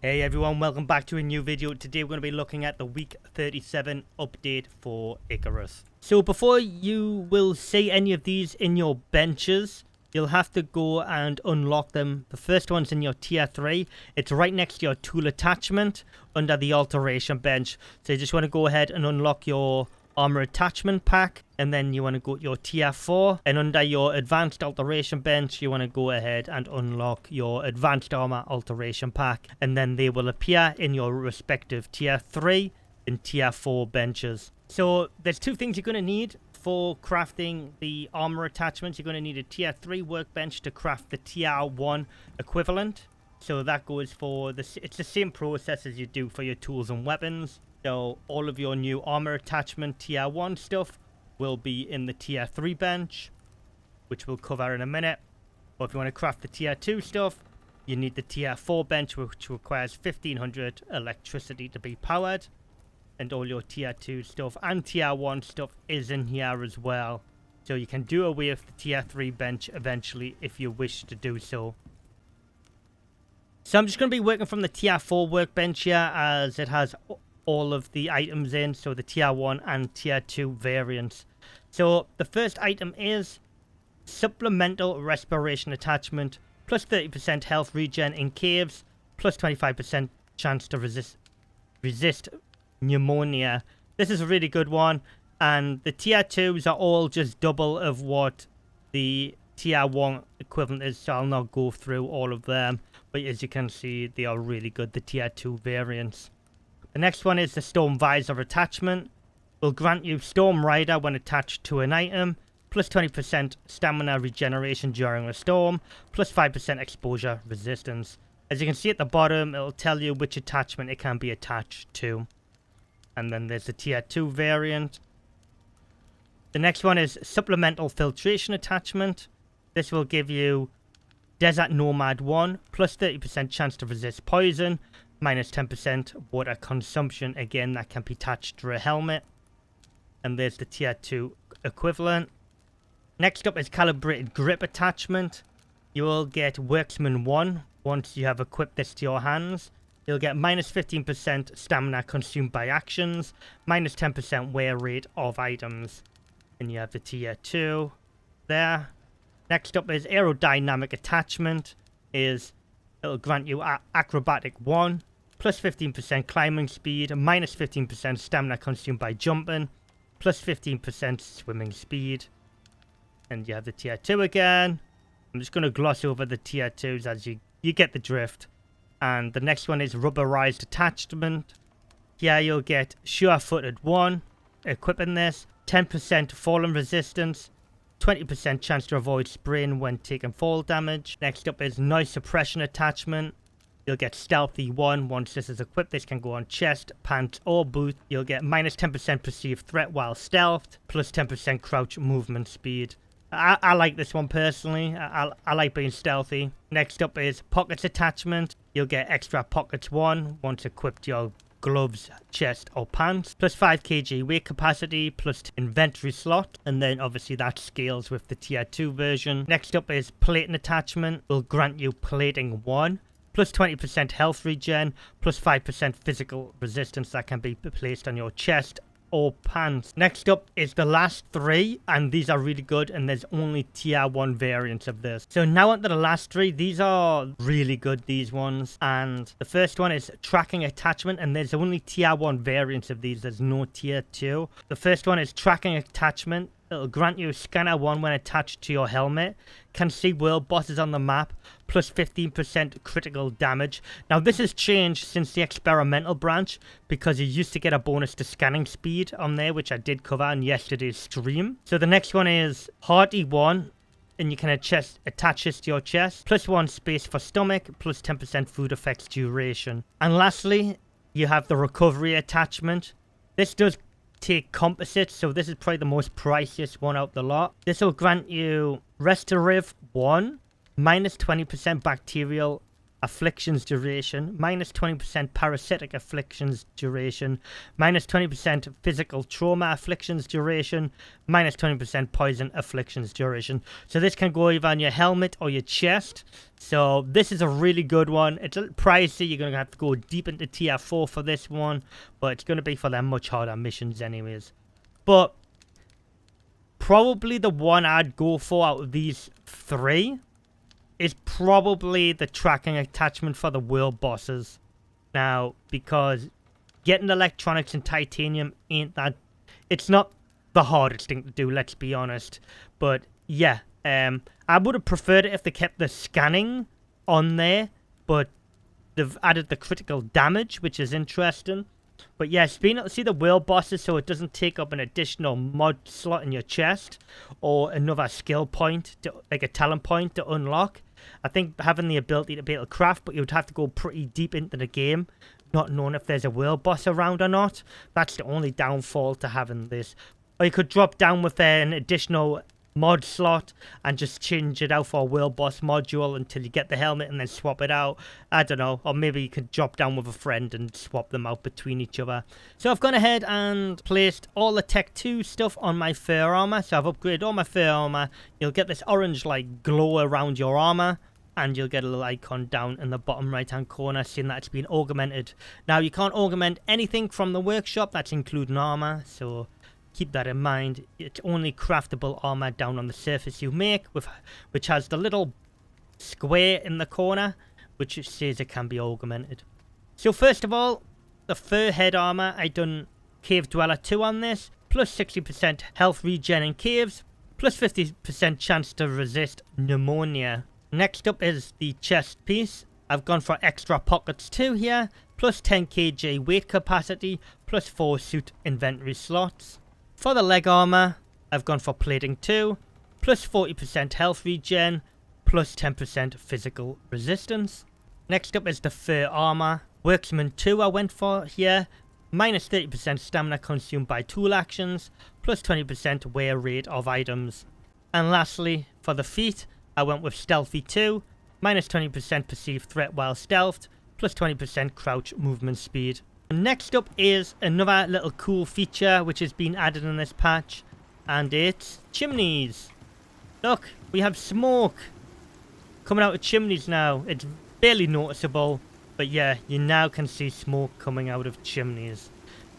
Hey everyone, welcome back to a new video. Today we're going to be looking at the week 37 update for Icarus. So before you will see any of these in your benches, you'll have to go and unlock them. The first one's in your tier 3. It's right next to your tool attachment under the Alteration bench. So you just want to go ahead and unlock your armor attachment pack, and then you want to go to your tier 4, and under your advanced alteration bench you want to go ahead and unlock your advanced armor alteration pack, and then they will appear in your respective tier 3 and tier 4 benches. So there's two things you're going to need for crafting the armor attachments. You're going to need a tier 3 workbench to craft the tier 1 equivalent. So that goes for it's the same process as you do for your tools and weapons. So all of your new armor attachment tier 1 stuff will be in the tier 3 bench, which we'll cover in a minute. But if you want to craft the tier 2 stuff, you need the tier 4 bench, which requires 1500 electricity to be powered. And all your tier 2 stuff and tier 1 stuff is in here as well. So you can do away with the tier 3 bench eventually if you wish to do so. So I'm just going to be working from the tier 4 workbench here, as it has all of the items in, so the tier 1 and tier 2 variants. So the first item is supplemental respiration attachment, plus 30% health regen in caves, plus 25% chance to resist pneumonia. This is a really good one, and the tier 2s are all just double of what the tier 1 equivalent is, so I'll not go through all of them, but as you can see, they are really good, the tier 2 variants. The next one is the Storm Visor attachment. Will grant you Storm Rider when attached to an item, plus 20% stamina regeneration during a storm, plus 5% exposure resistance. As you can see at the bottom, it'll tell you which attachment it can be attached to. And then there's the tier 2 variant. The next one is supplemental filtration attachment. This will give you Desert Nomad 1, plus 30% chance to resist poison, minus 10% water consumption. Again, that can be attached to a helmet. And there's the tier 2 equivalent. Next up is calibrated grip attachment. You will get Worksman 1 once you have equipped this to your hands. You'll get minus 15% stamina consumed by actions, minus 10% wear rate of items. And you have the tier 2 there. Next up is aerodynamic attachment. It'll grant you acrobatic 1, plus 15% climbing speed, minus 15% stamina consumed by jumping, plus 15% swimming speed. And you have the tier 2 again. I'm just going to gloss over the tier 2s as you get the drift. And the next one is rubberized attachment. Here you'll get sure-footed 1, equipping this, 10% falling resistance, 20% chance to avoid spraying when taking fall damage. Next up is noise suppression attachment. You'll get stealthy 1 once this is equipped. This can go on chest, pants, or boot. You'll get minus 10% perceived threat while stealthed, plus 10% crouch movement speed. I like this one personally. I like being stealthy. Next up is pockets attachment. You'll get extra pockets 1 once equipped your gloves, chest, or pants, plus 5 kg weight capacity, plus inventory slot, and then obviously that scales with the tier 2 version. Next up is plating attachment. Will grant you plating 1, plus 20% health regen, plus 5% physical resistance that can be placed on your chest or pants. Next up is the last 3, and these are really good, and there's only tier 1 variants of this. So now onto the last 3. These are really good, these ones. And the first one is tracking attachment, and there's only tier 1 variants of these. There's no tier 2. The first one is tracking attachment. It'll grant you scanner 1 when attached to your helmet. Can see world bosses on the map. Plus 15% critical damage. Now this has changed since the experimental branch, because you used to get a bonus to scanning speed on there, which I did cover in yesterday's stream. So the next one is Hearty 1. And you can attach this to your chest. Plus 1 space for stomach. Plus 10% food effects duration. And lastly, you have the recovery attachment. This does take composites, so this is probably the most priciest one out the lot. This will grant you Restorative 1, minus 20% bacterial afflictions duration, minus 20% parasitic afflictions duration, minus 20% physical trauma afflictions duration, minus 20% poison afflictions duration. So this can go either on your helmet or your chest. So this is a really good one. It's a little pricey. You're going to have to go deep into tier 4 for this one, but it's going to be for them much harder missions anyways. But probably the one I'd go for out of these 3 is probably the tracking attachment for the world bosses. Now, because getting electronics and titanium ain't that... It's not the hardest thing to do, let's be honest. But, yeah, I would have preferred it if they kept the scanning on there, but they've added the critical damage, which is interesting. But yes, being able to see the world bosses so it doesn't take up an additional mod slot in your chest or another skill point, like a talent point to unlock. I think having the ability to be able to craft, but you would have to go pretty deep into the game, not knowing if there's a world boss around or not. That's the only downfall to having this. Or you could drop down with an additional mod slot and just change it out for a world boss module until you get the helmet and then swap it out. I don't know, or maybe you could drop down with a friend and swap them out between each other. So I've gone ahead and placed all the Tech 2 stuff on my fur armor. So I've upgraded all my fur armor. You'll get this orange like glow around your armor, and you'll get a little icon down in the bottom right hand corner saying that it's been augmented. Now you can't augment anything from the workshop, that's including armor, so keep that in mind. It's only craftable armor down on the surface you make, which has the little square in the corner, which says it can be augmented. So first of all, the fur head armor, I done Cave Dweller 2 on this, plus 60% health regen in caves, plus 50% chance to resist pneumonia. Next up is the chest piece. I've gone for extra pockets 2 here, plus 10 kg weight capacity, plus 4 suit inventory slots. For the leg armor, I've gone for plating 2, plus 40% health regen, plus 10% physical resistance. Next up is the fur armor. Worksman 2 I went for here, minus 30% stamina consumed by tool actions, plus 20% wear rate of items. And lastly, for the feet, I went with Stealthy 2, minus 20% perceived threat while stealthed, plus 20% crouch movement speed. Next up is another little cool feature which has been added in this patch, and it's chimneys. Look, we have smoke coming out of chimneys now. It's barely noticeable, but yeah, you now can see smoke coming out of chimneys.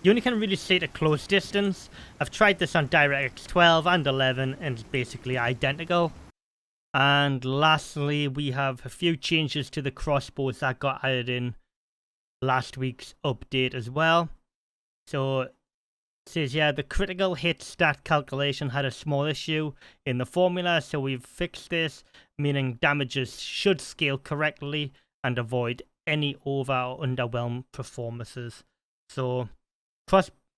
You only can really see it at close distance. I've tried this on DirectX 12 and 11 and it's basically identical. And lastly, we have a few changes to the crossbows that got added in last week's update as well. So it says, yeah, the critical hit stat calculation had a small issue in the formula, so we've fixed this, meaning damages should scale correctly and avoid any over or underwhelm performances. So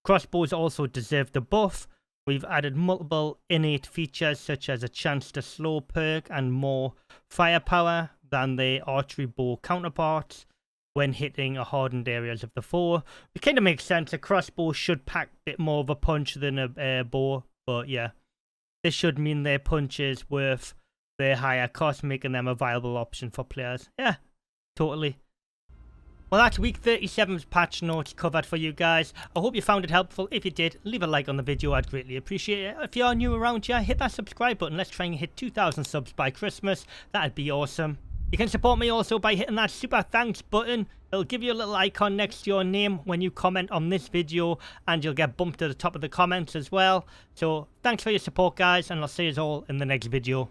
crossbows also deserve the buff. We've added multiple innate features such as a chance to slow perk and more firepower than the archery bow counterparts when hitting hardened areas of the foe. It kind of makes sense. A crossbow should pack a bit more of a punch than a bow, but yeah, this should mean their punch is worth their higher cost, making them a viable option for players. Yeah, totally. Well, that's week 37's patch notes covered for you guys. I hope you found it helpful. If you did, leave a like on the video. I'd greatly appreciate it. If you are new around here, hit that subscribe button. Let's try and hit 2,000 subs by Christmas. That'd be awesome. You can support me also by hitting that super thanks button. It'll give you a little icon next to your name when you comment on this video, and you'll get bumped to the top of the comments as well. So thanks for your support, guys, and I'll see you all in the next video.